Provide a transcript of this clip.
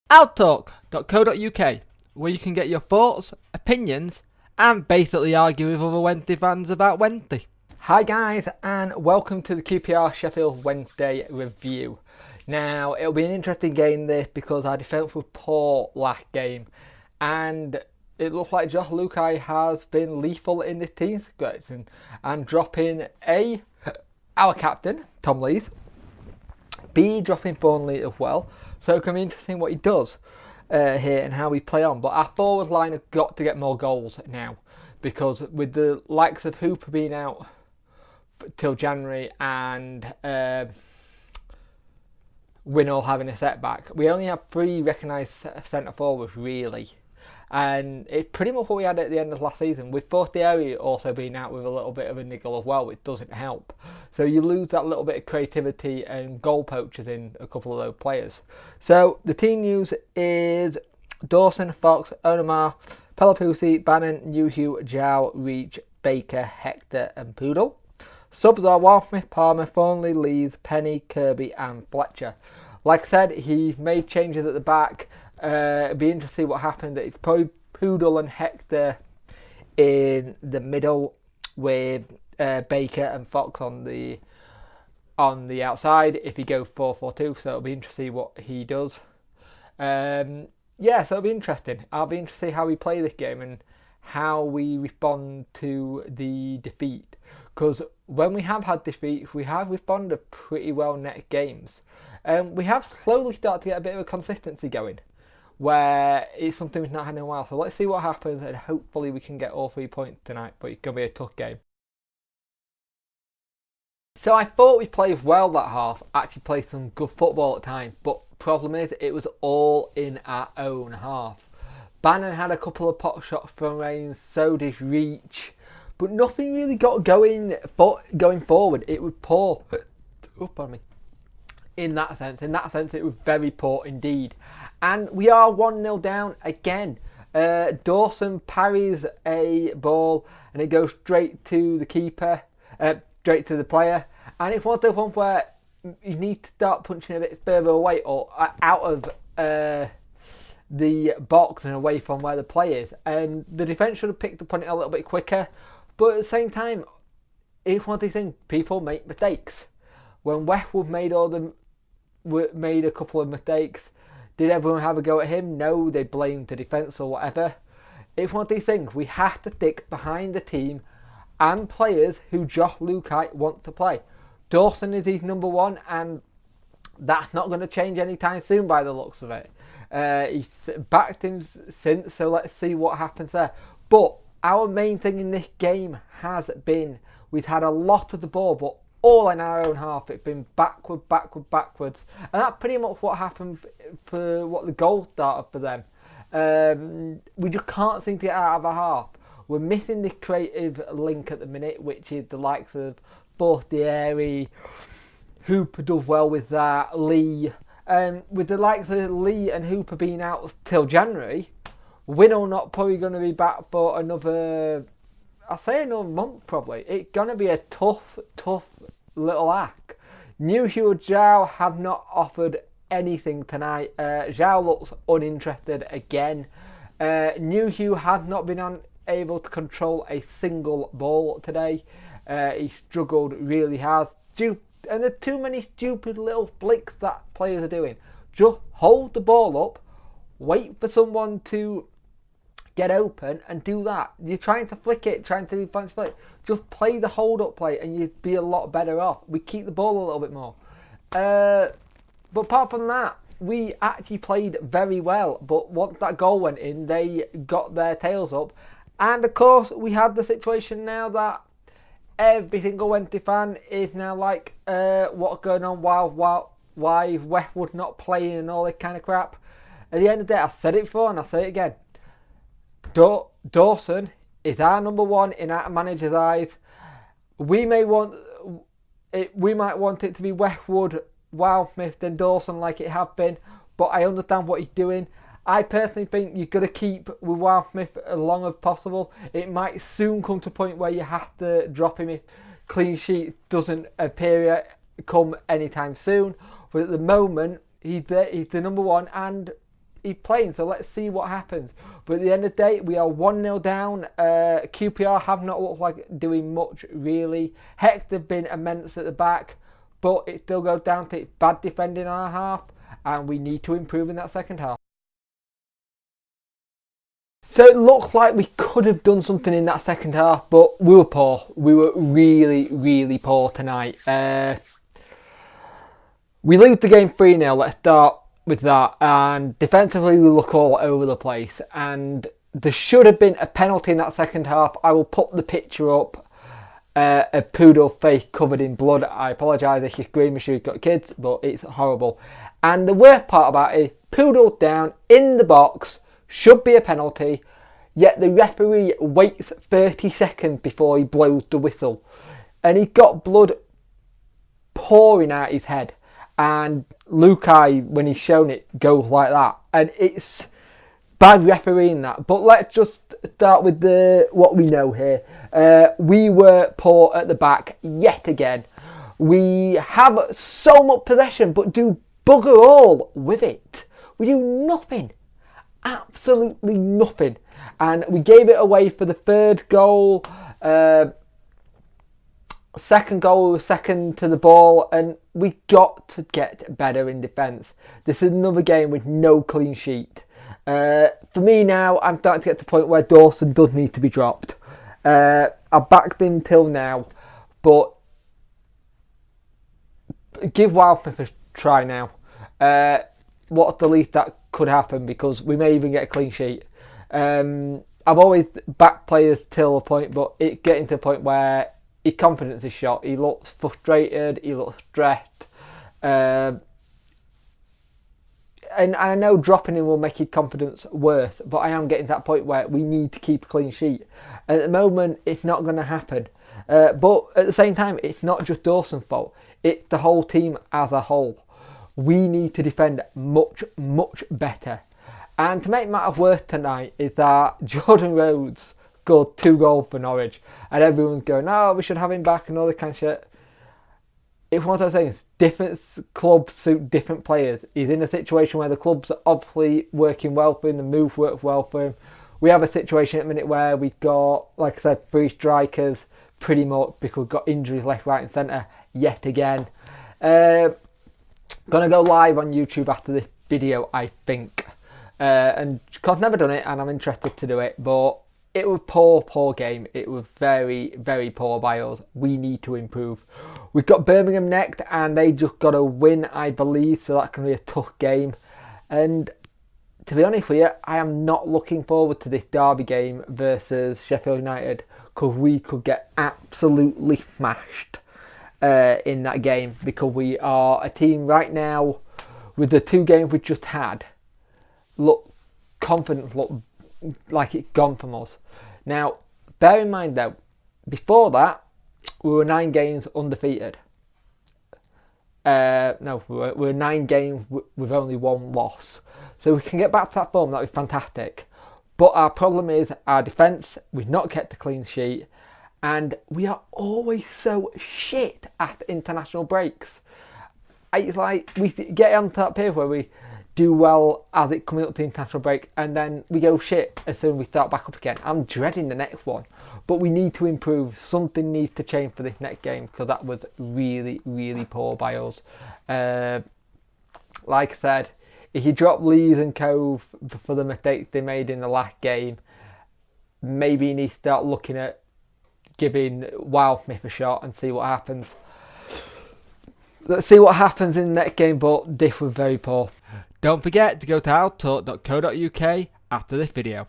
Outtalk.co.uk, where you can get your thoughts, opinions, and basically argue with other Wednesday fans about Wednesday. Hi guys, and welcome to the QPR Sheffield Wednesday review. Now, it'll be an interesting game this because our defence was poor last game, and it looks like Josh Lukai has been lethal in this team selection and dropping A, our captain, Tom Lees, B, dropping Thornley as well. So it can be interesting what he does here and how we play on. But our forwards line have got to get more goals now, because with the likes of Hooper being out till January and Winnall having a setback, we only have 3 recognised centre forwards really. And it's pretty much what we had at the end of last season, with Fortieri also being out with a little bit of a niggle as well, which doesn't help. So you lose that little bit of creativity and goal poachers in a couple of those players. So the team news is Dawson, Fox, Onumar, Pelopousi, Bannon, Newhugh, Jow, Reach, Baker, Hector and Poodle. Subs are Walsmith, Palmer, Thornley, Lees, Penny, Kirby and Fletcher. Like I said, he made changes at the back. It'd be interesting to see what happened. It's probably Poodle and Hector in the middle with Baker and Fox on the outside if he goes 4-4-2. So it'll be interesting to see what he does. So it'll be interesting. I'll be interested to see how we play this game and how we respond to the defeat. Because when we have had defeats, we have responded pretty well next games. We have slowly started to get a bit of a consistency going, where it's something we've not had in a while. So let's see what happens, and hopefully we can get all 3 points tonight, but it's going to be a tough game. So I thought we played well that half, actually played some good football at times, but problem is it was all in our own half. Bannon had a couple of pot shots from range, so did Reach, but nothing really got going forward. It was poor. In that sense, it was very poor indeed. And we are 1-0 down again. Dawson parries a ball and it goes straight to the keeper, straight to the player. And it's one of those ones where you need to start punching a bit further away or out of the box and away from where the play is. And the defence should have picked up on it a little bit quicker. But at the same time, it's one of these things, people make mistakes. When Westwood made a couple of mistakes, did everyone have a go at him? No, they blamed the defence or whatever. It's one of these things. We have to stick behind the team and players who Josh Lukai wants to play. Dawson is his number one, and that's not going to change anytime soon by the looks of it. He's backed him since, so let's see what happens there. But our main thing in this game has been we've had a lot of the ball, but all in our own half. It's been backwards. And that's pretty much what happened for what the goal started for them. We just can't seem to get out of a half. We're missing this creative link at the minute, which is the likes of Fortieri. Hooper does well with that. Lee. With the likes of Lee and Hooper being out till January, Winnall not probably going to be back for another month probably. It's going to be a tough little act. Newhugh and Jow have not offered anything tonight. Jow looks uninterested again. Newhugh has not been able to control a single ball today. He struggled really hard. And there are too many stupid little flicks that players are doing. Just hold the ball up, wait for someone to get open and do that. You're trying to flick it, trying to defense flick. Just play the hold up play and you'd be a lot better off. We keep the ball a little bit more. But apart from that, we actually played very well. But once that goal went in, they got their tails up. And of course, we have the situation now that every single Wednesday fan is now like, what's going on? Why is Westwood not playing and all this kind of crap? At the end of the day, I said it before and I'll say it again. Dawson is our number one in our manager's eyes. We might want it to be Westwood, Wildsmith, then Dawson like it have been, but I understand what he's doing. I personally think you've got to keep with Wildsmith as long as possible. It might soon come to a point where you have to drop him if clean sheet doesn't appear come anytime soon. But at the moment, he's the number one, and he's playing, so let's see what happens. But at the end of the day, we are 1-0 down. QPR have not looked like doing much, really. Heck, they've been immense at the back, but it still goes down to bad defending on our half, and we need to improve in that second half. So it looked like we could have done something in that second half, but we were poor. We were really, really poor tonight. We lose the game 3-0. Let's start with that. And defensively, we look all over the place. And there should have been a penalty in that second half. I will put the picture up. A poodle face covered in blood. I apologise if you're screaming, you've got kids, but it's horrible. And the worst part about it, poodle down in the box. Should be a penalty, yet the referee waits 30 seconds before he blows the whistle. And he got blood pouring out his head. And Lukai, when he's shown it, goes like that. And it's bad refereeing that. But let's just start with what we know here. We were poor at the back yet again. We have so much possession, but do bugger all with it. We do nothing. Absolutely nothing. And we gave it away for the third goal. Second goal, we were second to the ball, and we got to get better in defence. This is another game with no clean sheet. For me now, I'm starting to get to the point where Dawson does need to be dropped. I backed him till now, but give Wildford a try now. What's the least that could happen, because we may even get a clean sheet. I've always backed players till a point, but it getting to a point where his confidence is shot. He looks frustrated, he looks stressed. And I know dropping him will make his confidence worse, but I am getting to that point where we need to keep a clean sheet. At the moment, it's not going to happen. But at the same time, it's not just Dawson's fault. It's the whole team as a whole. We need to defend much, much better. And to make matters worse tonight is that Jordan Rhodes scored 2 goals for Norwich. And everyone's going, oh, we should have him back and all that kind of shit. It's one of those things. Different clubs suit different players. He's in a situation where the clubs are obviously working well for him. The move works well for him. We have a situation at the minute where we've got, like I said, 3 strikers pretty much, because we've got injuries left, right and centre yet again. Gonna go live on YouTube after this video, I think. And I've never done it, and I'm interested to do it. But it was poor game. It was very, very poor by us. We need to improve. We've got Birmingham next, and they just got a win, I believe. So that can be a tough game. And to be honest with you, I am not looking forward to this derby game versus Sheffield United, because we could get absolutely smashed in that game, because we are a team right now with the 2 games we just had. Confidence look like it's gone from us. Now, bear in mind though, before that, we were 9 games undefeated. We were 9 games with only 1 loss. So we can get back to that form, that would be fantastic. But our problem is our defence. We've not kept a clean sheet. And we are always so shit at international breaks. It's like we get onto that period where we do well as it coming up to international break, and then we go shit as soon as we start back up again. I'm dreading the next one, but we need to improve. Something needs to change for this next game, because that was really, really poor by us. Like I said, if you drop Lees and Cove for the mistakes they made in the last game, maybe you need to start looking at giving Wildsmith a shot and see what happens. Let's see what happens in the next game, but this was very poor. Don't forget to go to outtalk.co.uk after this video.